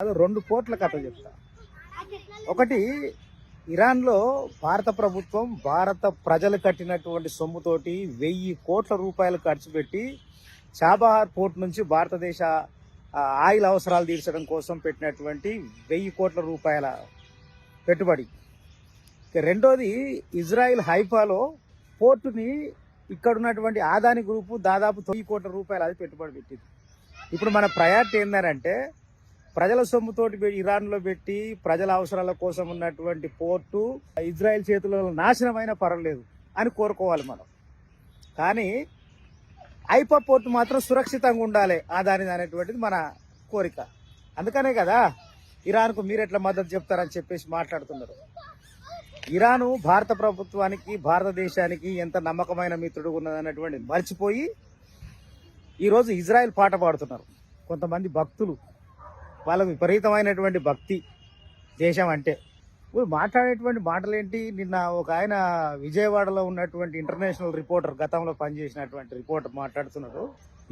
అది 2 కోట్ల కథ చెప్తా. ఒకటి, ఇరాన్లో భారత ప్రభుత్వం భారత ప్రజలు కట్టినటువంటి సొమ్ముతోటి 1000 కోట్ల రూపాయలు ఖర్చు పెట్టి చాబహార్ పోర్ట్ నుంచి భారతదేశ ఆయిల్ అవసరాలు తీర్చడం కోసం పెట్టినటువంటి 1000 కోట్ల రూపాయల పెట్టుబడి. రెండోది, ఇజ్రాయిల్ హైఫాలో పోర్టుని ఇక్కడ ఉన్నటువంటి ఆదాని గ్రూపు దాదాపు 9 కోట్ల రూపాయలు అది పెట్టుబడి పెట్టింది. ఇప్పుడు మన ప్రయారిటీ ఏంటంటే ప్రజల సొమ్ముతోటి ఇరాన్లో పెట్టి ప్రజల అవసరాల కోసం ఉన్నటువంటి పోర్టు ఇజ్రాయెల్ చేతుల్లో నాశనమైన పర్వాలేదు అని కోరుకోవాలి మనం. కానీ ఐపా పోర్టు మాత్రం సురక్షితంగా ఉండాలి ఆదాని అనేటువంటిది మన కోరిక. అందుకనే కదా ఇరాన్కు మీరు ఎట్లా మద్దతు చెప్తారని చెప్పేసి మాట్లాడుతున్నారు. ఇరాను భారత ప్రభుత్వానికి భారతదేశానికి ఎంత నమ్మకమైన మిత్రుడు ఉన్నదన్నటువంటి మర్చిపోయి ఈరోజు ఇజ్రాయెల్ పాట పాడుతున్నారు. కొంతమంది భక్తులు, వాళ్ళకు విపరీతమైనటువంటి భక్తి దేశం అంటే. మాట్లాడేటువంటి మాటలేంటి? నిన్న ఒక ఆయన విజయవాడలో ఉన్నటువంటి ఇంటర్నేషనల్ రిపోర్టర్, గతంలో పనిచేసినటువంటి రిపోర్టర్ మాట్లాడుతున్నాడు,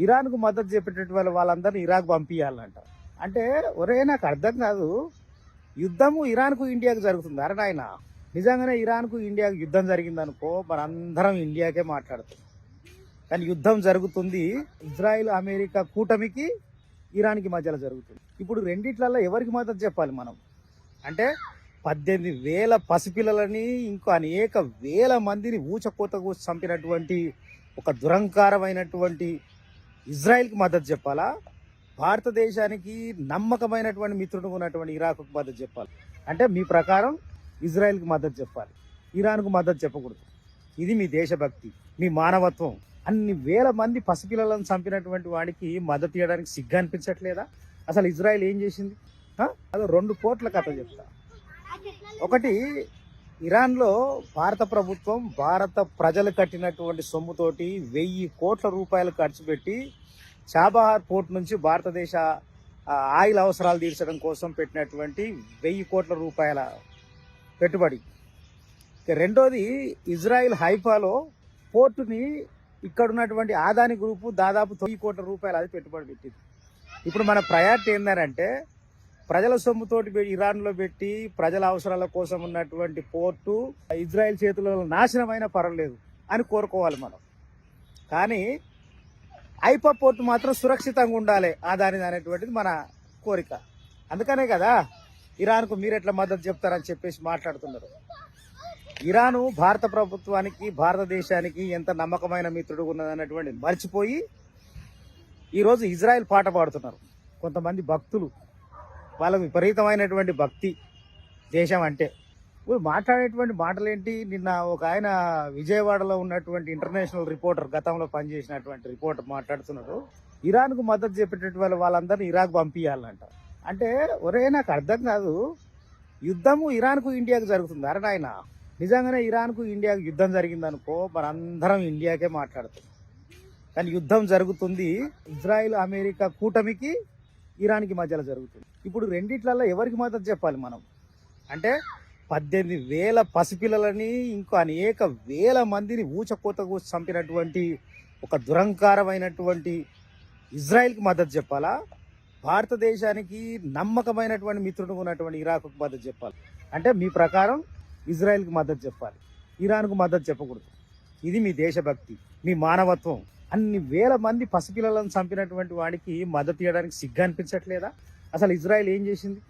ఇరాన్కు మద్దతు చెప్పేటటువంటి వాళ్ళందరినీ ఇరాక్ పంపించాలంట. అంటే ఒరే, నాకు అర్థం కాదు, యుద్ధము ఇరాన్కు ఇండియాకు జరుగుతుంది. అరే నాయన, నిజంగానే ఇరాన్కు ఇండియాకు యుద్ధం జరిగిందనుకో మనందరం ఇండియాకే మాట్లాడుతాం. కానీ యుద్ధం జరుగుతుంది ఇజ్రాయిల్ అమెరికా కూటమికి ఇరాన్కి మధ్యలో జరుగుతుంది. ఇప్పుడు రెండిట్లలో ఎవరికి మద్దతు చెప్పాలి మనం? అంటే 18,000 పసిపిల్లలని, ఇంకో అనేక వేల మందిని ఊచకోతకు చంపినటువంటి ఒక దురంకారమైనటువంటి ఇజ్రాయిల్కి మద్దతు చెప్పాలా? భారతదేశానికి నమ్మకమైనటువంటి మిత్రుడు ఉన్నటువంటి ఇరాక్కు మద్దతు చెప్పాలి? అంటే మీ ప్రకారం ఇజ్రాయెల్కి మద్దతు చెప్పాలి, ఇరాన్కు మద్దతు చెప్పకూడదు. ఇది మీ దేశభక్తి, మీ మానవత్వం. అన్ని వేల మంది పసిపిల్లలను చంపినటువంటి వాడికి మద్దతు ఇవ్వడానికి సిగ్గు అనిపించట్లేదా? అసలు ఇజ్రాయెల్ ఏం చేసింది? అది 2 కోట్ల కథ చెప్తా. ఒకటి, ఇరాన్లో భారత ప్రభుత్వం భారత ప్రజలు కట్టినటువంటి సొమ్ముతోటి 1000 కోట్ల రూపాయలు ఖర్చు పెట్టి చాబహార్ పోర్ట్ నుంచి భారతదేశ ఆయిల్ అవసరాలు తీర్చడం కోసం పెట్టినటువంటి 1000 కోట్ల రూపాయల పెట్టుబడి. రెండోది, ఇజ్రాయిల్ హైఫాలో పోర్టుని ఇక్కడ ఉన్నటువంటి ఆదాని గ్రూపు దాదాపు 9 కోట్ల రూపాయలు అది పెట్టుబడి పెట్టింది. ఇప్పుడు మన ప్రయారిటీ ఏంటంటే ప్రజల సొమ్ముతోటి ఇరాన్లో పెట్టి ప్రజల అవసరాల కోసం ఉన్నటువంటి పోర్టు ఇజ్రాయెల్ చేతుల్లో నాశనమైన పర్వాలేదు అని కోరుకోవాలి మనం. కానీ ఐపా పోర్టు మాత్రం సురక్షితంగా ఉండాలి ఆదాని అనేటువంటిది మన కోరిక. అందుకనే కదా ఇరాన్కు మీరు ఎట్లా మద్దతు చెప్తారని చెప్పేసి మాట్లాడుతున్నారు. ఇరాను భారత ప్రభుత్వానికి భారతదేశానికి ఎంత నమ్మకమైన మిత్రుడు ఉన్నదన్నటువంటి మర్చిపోయి ఈరోజు ఇజ్రాయెల్ పాట పాడుతున్నారు. కొంతమంది భక్తులు, వాళ్ళకు విపరీతమైనటువంటి భక్తి దేశం అంటే. మాట్లాడేటువంటి మాటలేంటి? నిన్న ఒక ఆయన విజయవాడలో ఉన్నటువంటి ఇంటర్నేషనల్ రిపోర్టర్, గతంలో పనిచేసినటువంటి రిపోర్టర్ మాట్లాడుతున్నాడు, ఇరాన్కు మద్దతు చెప్పేటటువంటి వాళ్ళందరినీ ఇరాక్ పంపించాలంట. అంటే ఒరే, నాకు అర్థం కాదు, యుద్ధము ఇరాన్కు ఇండియాకు జరుగుతుంది. అరే నాయన, నిజంగానే ఇరాన్కు ఇండియాకు యుద్ధం జరిగిందనుకో మనందరం ఇండియాకే మాట్లాడుతాం. కానీ యుద్ధం జరుగుతుంది ఇజ్రాయిల్ అమెరికా కూటమికి ఇరాన్కి మధ్యలో జరుగుతుంది. ఇప్పుడు రెండిట్లలో ఎవరికి మద్దతు చెప్పాలి మనం? అంటే 18,000 పసిపిల్లలని, ఇంకో అనేక వేల మందిని ఊచకోతకు చంపినటువంటి ఒక దురంకారమైనటువంటి ఇజ్రాయిల్కి మద్దతు చెప్పాలా? భారతదేశానికి నమ్మకమైనటువంటి మిత్రుడు ఉన్నటువంటి ఇరాక్కు మద్దతు చెప్పాలి? అంటే మీ ప్రకారం ఇజ్రాయెల్కి మద్దతు చెప్పాలి, ఇరాన్కు మద్దతు చెప్పకూడదు. ఇది మీ దేశభక్తి, మీ మానవత్వం. అన్ని వేల మంది పసిపిల్లలను చంపినటువంటి వాడికి మద్దతు ఇవ్వడానికి సిగ్గు అనిపించట్లేదా? అసలు ఇజ్రాయెల్ ఏం చేసింది?